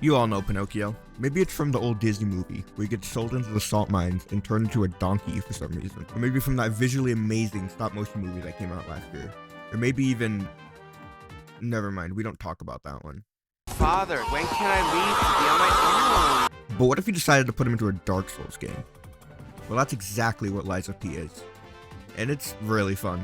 You all know Pinocchio. Maybe it's from the old Disney movie, where he gets sold into the salt mines and turned into a donkey for some reason. Or maybe from that visually amazing stop-motion movie that came out last year. Or maybe even... Never mind, we don't talk about that one. Father, when can I leave to be on my own? But what if you decided to put him into a Dark Souls game? Well, that's exactly what Lies of P is. And it's really fun.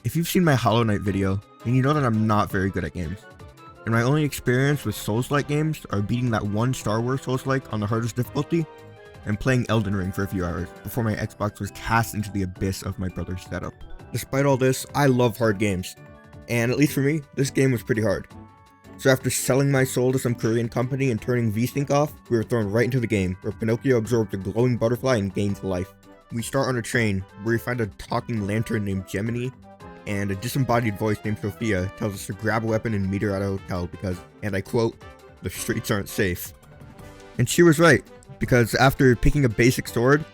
If you've seen my Hollow Knight video, then you know that I'm not very good at games. And my only experience with Souls-like games are beating that one Star Wars Souls-like on the hardest difficulty, and playing Elden Ring for a few hours before my Xbox was cast into the abyss of my brother's setup. Despite all this, I love hard games. And at least for me, this game was pretty hard. So after selling my soul to some Korean company and turning VSync off, we were thrown right into the game, where Pinocchio absorbed a glowing butterfly and gains life. We start on a train, where we find a talking lantern named Gemini, and a disembodied voice named Sophia tells us to grab a weapon and meet her at a hotel because, and I quote, "the streets aren't safe." And she was right, because after picking a basic sword,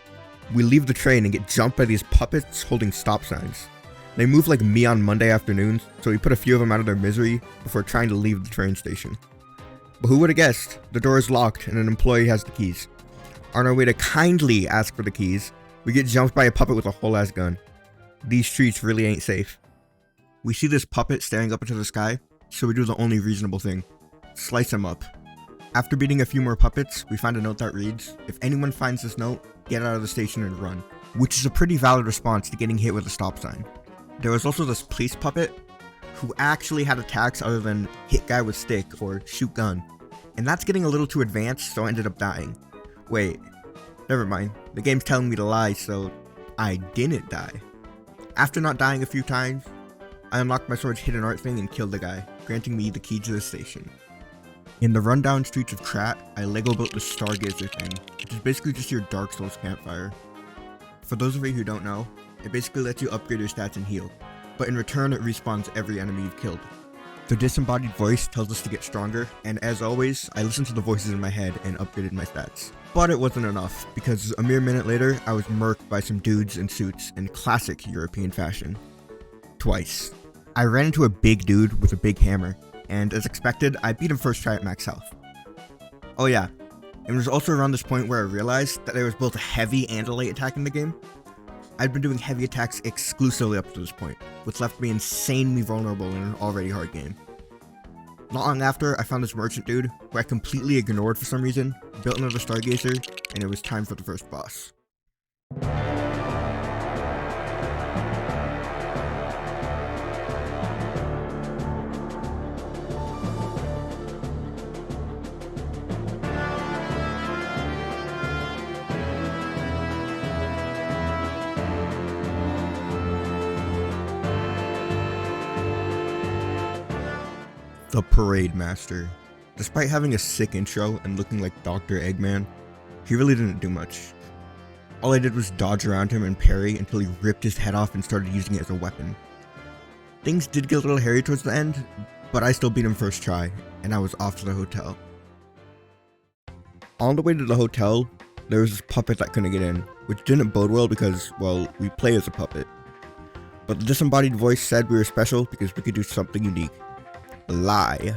we leave the train and get jumped by these puppets holding stop signs. They move like me on Monday afternoons, so we put a few of them out of their misery before trying to leave the train station. But who would have guessed? The door is locked and an employee has the keys. On our way to kindly ask for the keys, we get jumped by a puppet with a whole ass gun. These streets really ain't safe. We see this puppet staring up into the sky, so we do the only reasonable thing. Slice him up. After beating a few more puppets, we find a note that reads, "If anyone finds this note, get out of the station and run," which is a pretty valid response to getting hit with a stop sign. There was also this police puppet, who actually had attacks other than hit guy with stick or shoot gun. And that's getting a little too advanced, so I ended up dying. Wait, never mind. The game's telling me to lie, so I didn't die. After not dying a few times, I unlocked my sword's hidden art thing and killed the guy, granting me the key to the station. In the rundown streets of Krat, I Lego built the Stargazer thing, which is basically just your Dark Souls campfire. For those of you who don't know, it basically lets you upgrade your stats and heal, but in return it respawns every enemy you've killed. The disembodied voice tells us to get stronger, and as always, I listened to the voices in my head and upgraded my stats. But it wasn't enough, because a mere minute later, I was murked by some dudes in suits in classic European fashion. Twice. I ran into a big dude with a big hammer, and as expected, I beat him first try at max health. Oh yeah, it was also around this point where I realized that there was both a heavy and a light attack in the game. I'd been doing heavy attacks exclusively up to this point, which left me insanely vulnerable in an already hard game. Not long after, I found this merchant dude, who I completely ignored for some reason, built another Stargazer, and it was time for the first boss. The Parade Master. Despite having a sick intro and looking like Dr. Eggman, he really didn't do much. All I did was dodge around him and parry until he ripped his head off and started using it as a weapon. Things did get a little hairy towards the end, but I still beat him first try, and I was off to the hotel. On the way to the hotel, there was this puppet that couldn't get in, which didn't bode well because, well, we play as a puppet. But the disembodied voice said we were special because we could do something unique. Lie.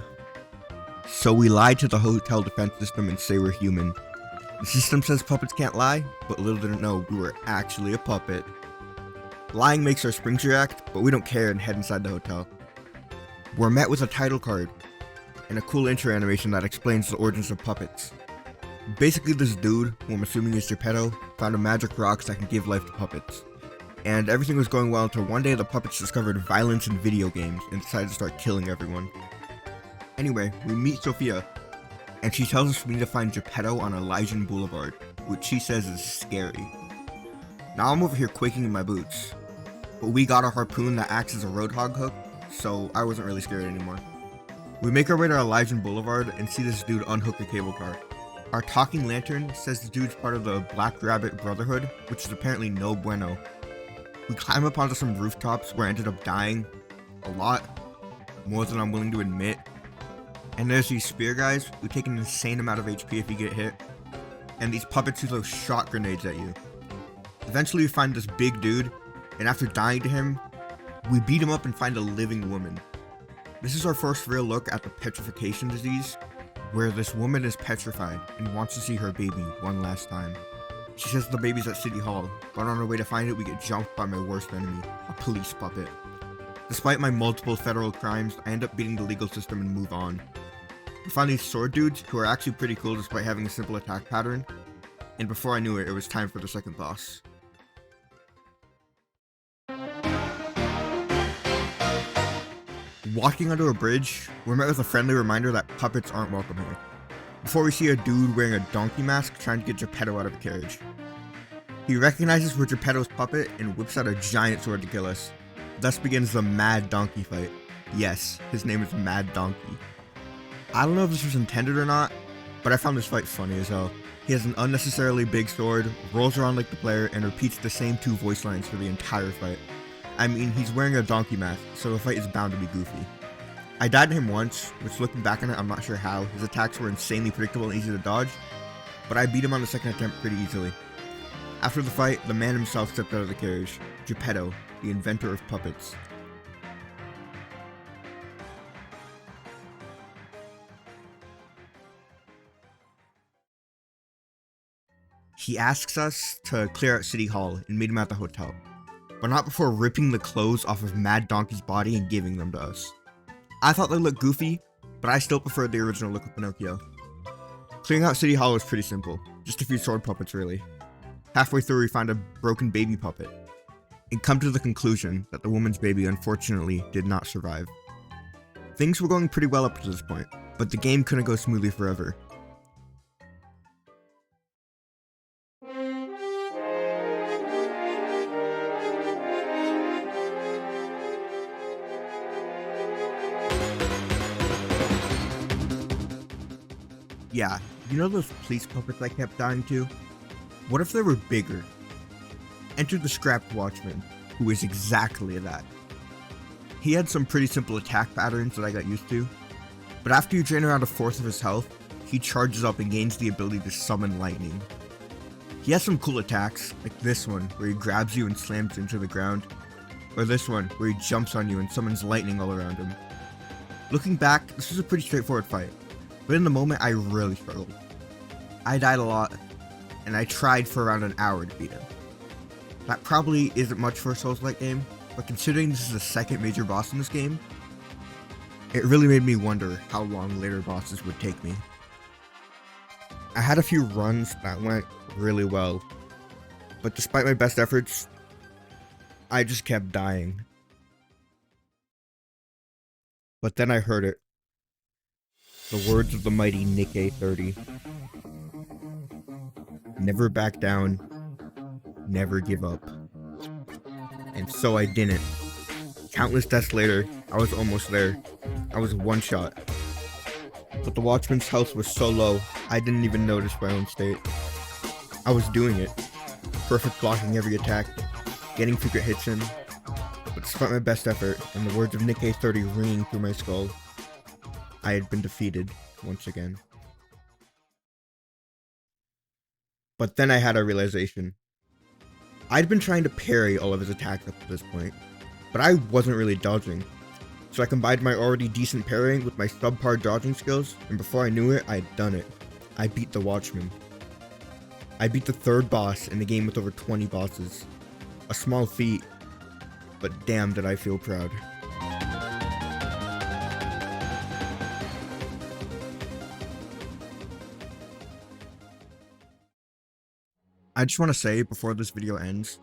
So we lied to the hotel defense system and say we're human. The system says puppets can't lie, but little didn't know we were actually a puppet. Lying makes our springs react, but we don't care and head inside the hotel. We're met with a title card and a cool intro animation that explains the origins of puppets. Basically, this dude, who I'm assuming is Geppetto, found a magic rock that can give life to puppets. And everything was going well until one day the puppets discovered violence in video games and decided to start killing everyone. Anyway, we meet Sophia, and she tells us we need to find Geppetto on Elysian Boulevard, which she says is scary. Now I'm over here quaking in my boots, but we got a harpoon that acts as a roadhog hook, so I wasn't really scared anymore. We make our way to Elysian Boulevard and see this dude unhook a cable car. Our talking lantern says the dude's part of the Black Rabbit Brotherhood, which is apparently no bueno. We climb up onto some rooftops where I ended up dying a lot, more than I'm willing to admit. And there's these spear guys who take an insane amount of HP if you get hit, and these puppets who throw shot grenades at you. Eventually we find this big dude, and after dying to him, we beat him up and find a living woman. This is our first real look at the petrification disease, where this woman is petrified and wants to see her baby one last time. She says the baby's at City Hall, but on our way to find it, we get jumped by my worst enemy, a police puppet. Despite my multiple federal crimes, I end up beating the legal system and move on. We find these sword dudes who are actually pretty cool despite having a simple attack pattern, and before I knew it, it was time for the second boss. Walking under a bridge, we're met with a friendly reminder that puppets aren't welcome here, before we see a dude wearing a donkey mask trying to get Geppetto out of a carriage. He recognizes we're Geppetto's puppet and whips out a giant sword to kill us. Thus begins the Mad Donkey fight. Yes, his name is Mad Donkey. I don't know if this was intended or not, but I found this fight funny as hell. He has an unnecessarily big sword, rolls around like the player, and repeats the same 2 voice lines for the entire fight. I mean, he's wearing a donkey mask, so the fight is bound to be goofy. I died to him once, which looking back on it, I'm not sure how. His attacks were insanely predictable and easy to dodge, but I beat him on the second attempt pretty easily. After the fight, the man himself stepped out of the carriage, Geppetto, the inventor of puppets. He asks us to clear out City Hall and meet him at the hotel, but not before ripping the clothes off of Mad Donkey's body and giving them to us. I thought they looked goofy, but I still preferred the original look of Pinocchio. Clearing out City Hall was pretty simple, just a few sword puppets really. Halfway through we find a broken baby puppet, and come to the conclusion that the woman's baby unfortunately did not survive. Things were going pretty well up to this point, but the game couldn't go smoothly forever. Yeah, you know those police puppets I kept dying to? What if they were bigger? Enter the Scrapped Watchman, who is exactly that. He had some pretty simple attack patterns that I got used to, but after you drain around 1/4 of his health, he charges up and gains the ability to summon lightning. He has some cool attacks, like this one where he grabs you and slams you into the ground, or this one where he jumps on you and summons lightning all around him. Looking back, this was a pretty straightforward fight, but in the moment I really struggled. I died a lot, and I tried for around an hour to beat him. That probably isn't much for a Souls-like game, but considering this is the second major boss in this game, it really made me wonder how long later bosses would take me. I had a few runs that went really well, but despite my best efforts, I just kept dying. But then I heard it. The words of the mighty Nikke 30. Never back down, never give up. And so I didn't. Countless deaths later, I was almost there. I was one shot. But the Watchman's health was so low, I didn't even notice my own state. I was doing it. Perfect blocking every attack, getting frequent hits in. But despite my best effort, and the words of Nikke 30 ringing through my skull, I had been defeated once again. But then I had a realization. I'd been trying to parry all of his attacks up to this point, but I wasn't really dodging. So I combined my already decent parrying with my subpar dodging skills, and before I knew it, I had done it. I beat the Watchman. I beat the 3rd boss in a game with over 20 bosses. A small feat, but damn did I feel proud. I just want to say before this video ends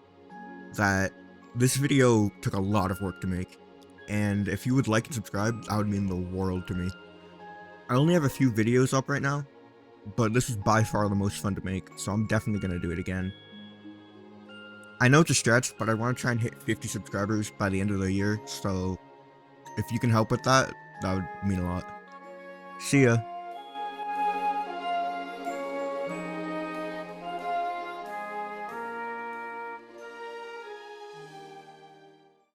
that this video took a lot of work to make, and if you would like and subscribe, that would mean the world to me. I only have a few videos up right now, but this is by far the most fun to make, so I'm definitely going to do it again. I know it's a stretch, but I want to try and hit 50 subscribers by the end of the year, so if you can help with that, that would mean a lot. See ya!